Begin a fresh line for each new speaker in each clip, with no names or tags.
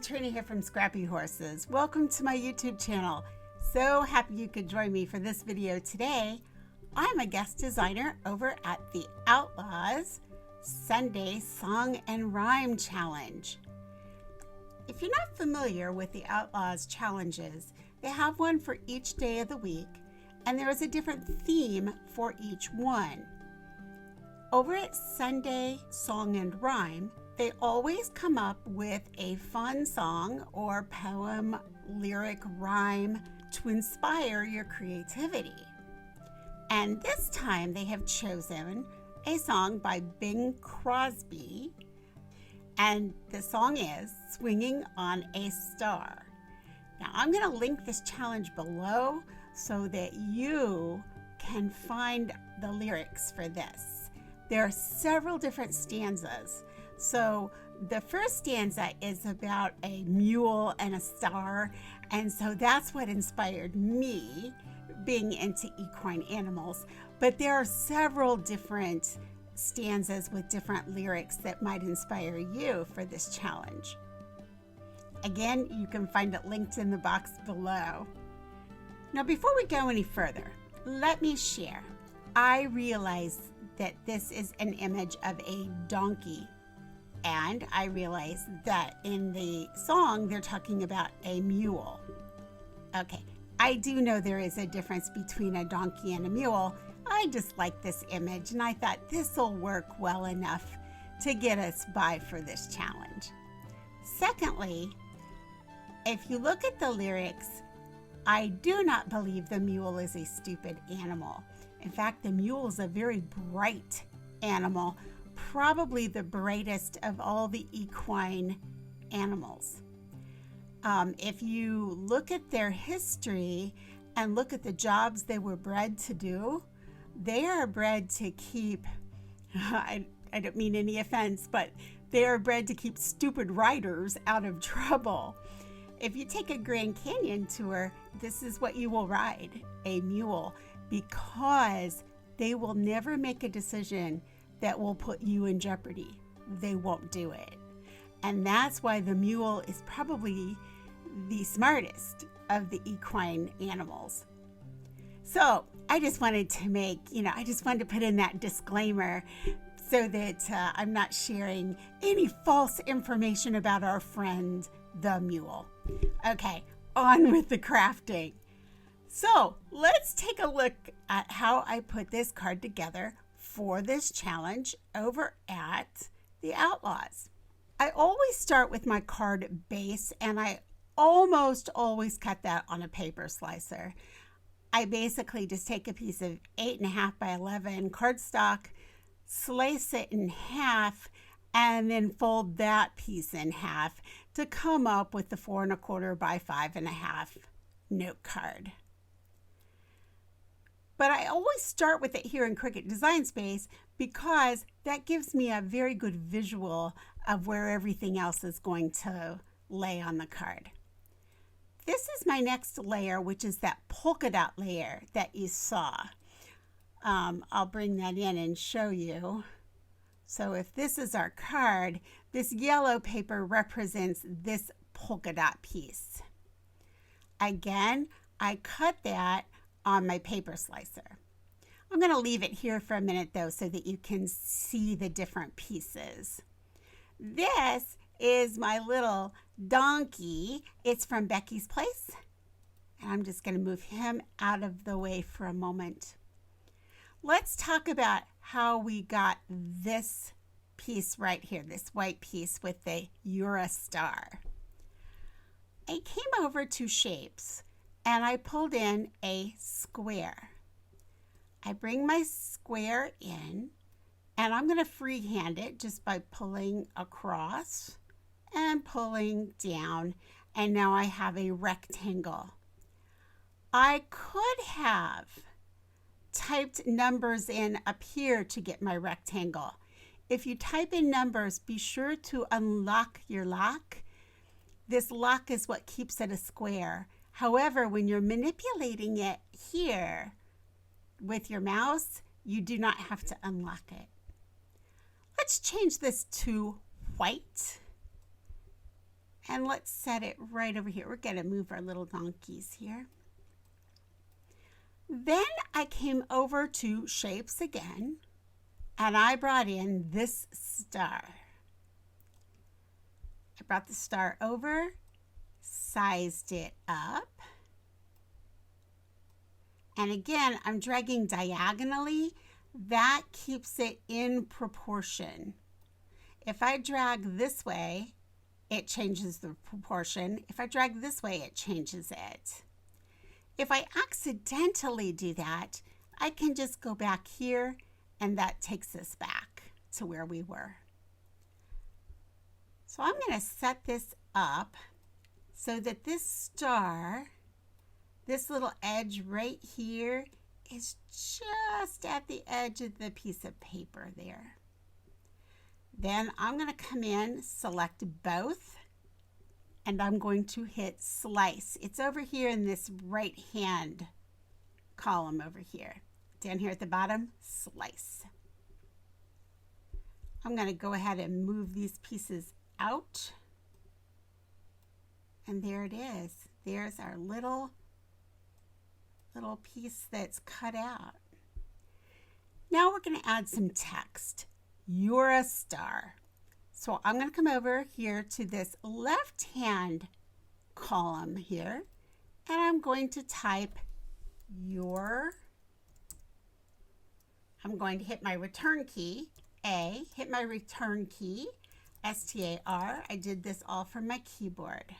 Trina here from Scrappy Horses. Welcome to my YouTube channel. So happy you could join me for this video today. I'm a guest designer over at the Outlaws Sunday Song and Rhyme Challenge. If you're not familiar with the Outlaws challenges, they have one for each day of the week, and there is a different theme for each one. Over at Sunday Song and Rhyme, they always come up with a fun song or poem, lyric, rhyme to inspire your creativity. And this time they have chosen a song by Bing Crosby, and the song is Swinging on a Star. Now I'm going to link this challenge below so that you can find the lyrics for this. There are several different stanzas. So the first stanza is about a mule and a star, and so that's what inspired me being into equine animals. But there are several different stanzas with different lyrics that might inspire you for this challenge. Again, you can find it linked in the box below. Now, before we go any further, let me share. I realize that this is an image of a donkey. And I realize that in the song, they're talking about a mule. Okay, I do know there is a difference between a donkey and a mule. I just like this image, and I thought this will work well enough to get us by for this challenge. Secondly, if you look at the lyrics, I do not believe the mule is a stupid animal. In fact, the mule is a very bright animal, probably the brightest of all the equine animals. If you look at their history and look at the jobs they were bred to do, they are bred to keep, I don't mean any offense, but they are bred to keep stupid riders out of trouble. If you take a Grand Canyon tour, this is what you will ride, a mule, because they will never make a decision that will put you in jeopardy. They won't do it. And that's why the mule is probably the smartest of the equine animals. So I just wanted to put in that disclaimer so that I'm not sharing any false information about our friend, the mule. Okay, on with the crafting. So let's take a look at how I put this card together for this challenge over at the Outlaws. I always start with my card base, and I almost always cut that on a paper slicer. I basically just take a piece of 8.5 by 11 cardstock, slice it in half, and then fold that piece in half to come up with the 4.25 by 5.5 note card. But I always start with it here in Cricut Design Space because that gives me a very good visual of where everything else is going to lay on the card. This is my next layer, which is that polka dot layer that you saw. I'll bring that in and show you. So if this is our card, this yellow paper represents this polka dot piece. Again, I cut that on my paper slicer. I'm going to leave it here for a minute though so that you can see the different pieces. This is my little donkey. It's from Beccy's place, and I'm just going to move him out of the way for a moment. Let's talk about how we got this piece right here, this white piece with the Eura star. I came over to Shapes and I pulled in a square. I bring my square in, and I'm going to freehand it just by pulling across and pulling down, and now I have a rectangle. I could have typed numbers in up here to get my rectangle. If you type in numbers, be sure to unlock your lock. This lock is what keeps it a square. However, when you're manipulating it here with your mouse, you do not have to unlock it. Let's change this to white. And let's set it right over here. We're going to move our little donkeys here. Then I came over to shapes again, and I brought in this star. I brought the star over, sized it up. And again, I'm dragging diagonally. That keeps it in proportion. If I drag this way, it changes the proportion. If I drag this way, it changes it. If I accidentally do that, I can just go back here, and that takes us back to where we were. So I'm going to set this up so that this star, this little edge right here, is just at the edge of the piece of paper there. Then I'm going to come in, select both, and I'm going to hit slice. It's over here in this right hand column over here. Down here at the bottom, slice. I'm going to go ahead and move these pieces out. And there it is. There's our little piece that's cut out. Now we're going to add some text. You're a star. So I'm going to come over here to this left hand column here, and I'm going to type your. I'm going to hit my return key, A, hit my return key, STAR. I did this all from my keyboard.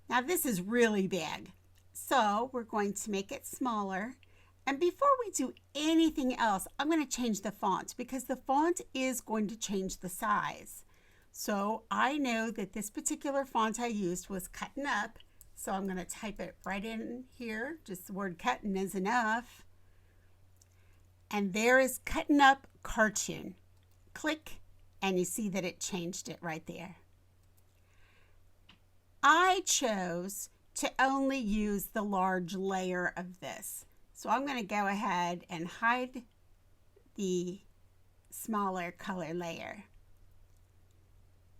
Now this is really big, so we're going to make it smaller. And before we do anything else, I'm going to change the font because the font is going to change the size. So I know that this particular font I used was Cuttin Up, so I'm going to type it right in here. Just the word Cuttin is enough. And there is Cuttin Up Cartoon. Click, and you see that it changed it right there. I chose to only use the large layer of this. So I'm going to go ahead and hide the smaller color layer.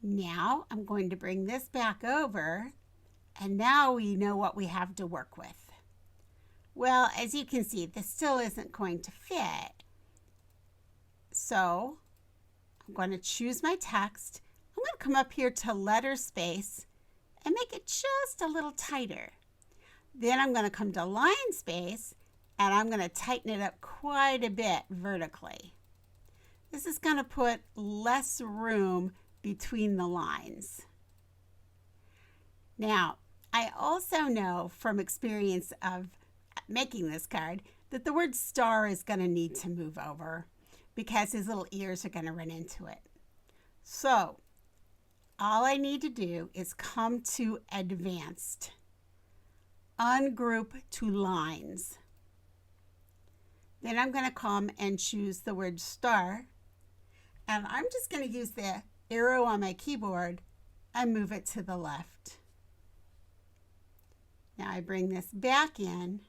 Now I'm going to bring this back over, and now we know what we have to work with. Well, as you can see, this still isn't going to fit. So I'm going to choose my text. I'm going to come up here to letter space and make it just a little tighter. Then I'm going to come to line space, and I'm going to tighten it up quite a bit vertically. This is going to put less room between the lines. Now, I also know from experience of making this card that the word star is going to need to move over because his little ears are going to run into it. So all I need to do is come to Advanced, Ungroup to Lines. Then I'm going to come and choose the word star, and I'm just going to use the arrow on my keyboard and move it to the left. Now I bring this back in,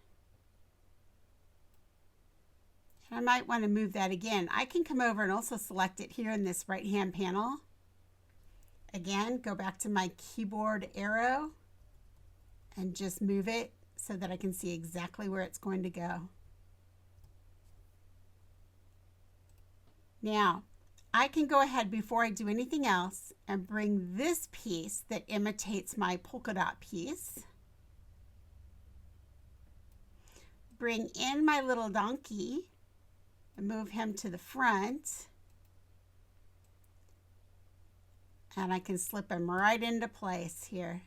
and I might want to move that again. I can come over and also select it here in this right hand panel. Again, go back to my keyboard arrow and just move it so that I can see exactly where it's going to go. Now, I can go ahead before I do anything else and bring this piece that imitates my polka dot piece. Bring in my little donkey and move him to the front. And I can slip him right into place here.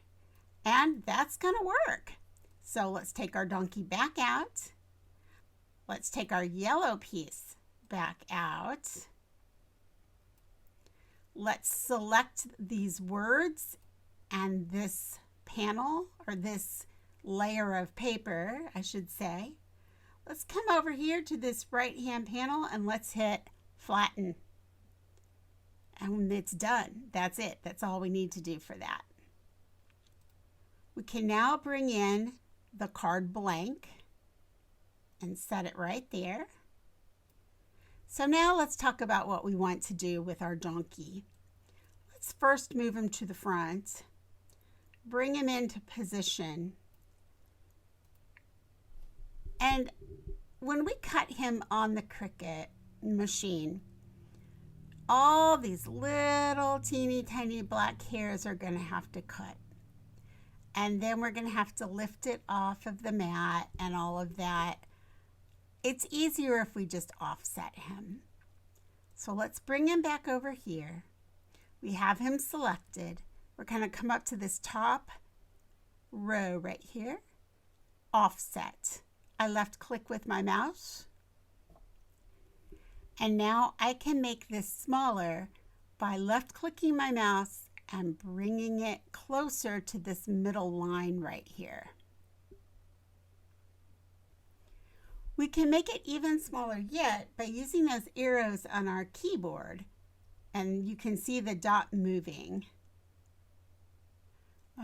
And that's going to work. So let's take our donkey back out. Let's take our yellow piece back out. Let's select these words and this panel, or this layer of paper, I should say. Let's come over here to this right hand panel and let's hit flatten. And it's done. That's it. That's all we need to do for that. We can now bring in the card blank and set it right there. So now let's talk about what we want to do with our donkey. Let's first move him to the front, bring him into position, and when we cut him on the Cricut machine, all these little teeny tiny black hairs are going to have to cut. And then we're going to have to lift it off of the mat and all of that. It's easier if we just offset him. So let's bring him back over here. We have him selected. We're going to come up to this top row right here, offset. I left click with my mouse. And now I can make this smaller by left clicking my mouse and bringing it closer to this middle line right here. We can make it even smaller yet by using those arrows on our keyboard, and you can see the dot moving.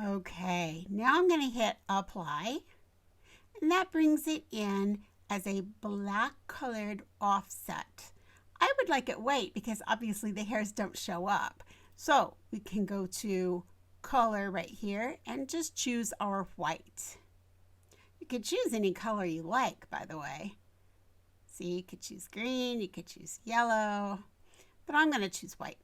Okay, now I'm going to hit apply, and that brings it in as a black colored offset. I would like it white because obviously the hairs don't show up. So we can go to color right here and just choose our white. You could choose any color you like, by the way. See, you could choose green, you could choose yellow, but I'm going to choose white.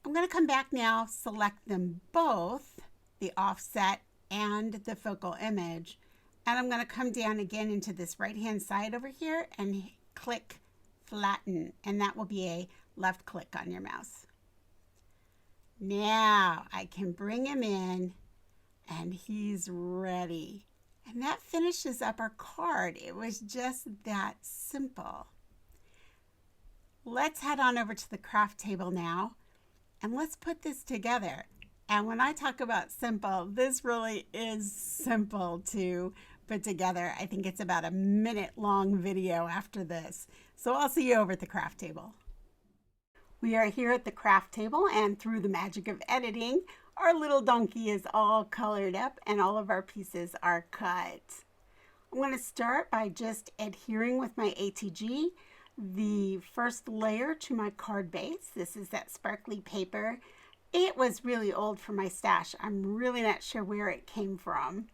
I'm going to come back now, select them both, the offset and the focal image, and I'm going to come down again into this right-hand side over here and click flatten, and that will be a left click on your mouse. Now I can bring him in and he's ready. And that finishes up our card. It was just that simple. Let's head on over to the craft table now and let's put this together. And when I talk about simple, this really is simple to put together. I think it's about a minute-long video after this. So I'll see you over at the craft table. We are here at the craft table, and through the magic of editing, our little donkey is all colored up and all of our pieces are cut. I'm going to start by just adhering with my ATG the first layer to my card base. This is that sparkly paper. It was really old for my stash. I'm really not sure where it came from.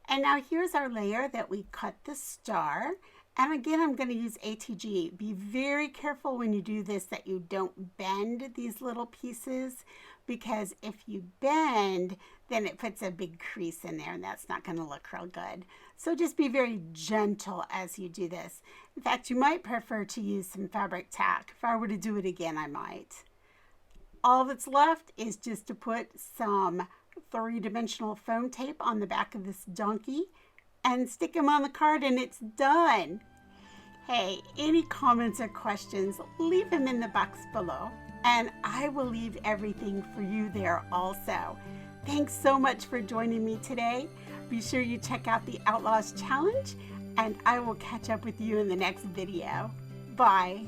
And now here's our layer that we cut the star. And again, I'm going to use ATG. Be very careful when you do this that you don't bend these little pieces, because if you bend, then it puts a big crease in there and that's not going to look real good. So just be very gentle as you do this. In fact, you might prefer to use some fabric tack. If I were to do it again, I might. All that's left is just to put some three-dimensional foam tape on the back of this donkey and stick them on the card, and it's done. Hey, any comments or questions, leave them in the box below, and I will leave everything for you there also. Thanks so much for joining me today. Be sure you check out the Outlaws Challenge, and I will catch up with you in the next video. Bye.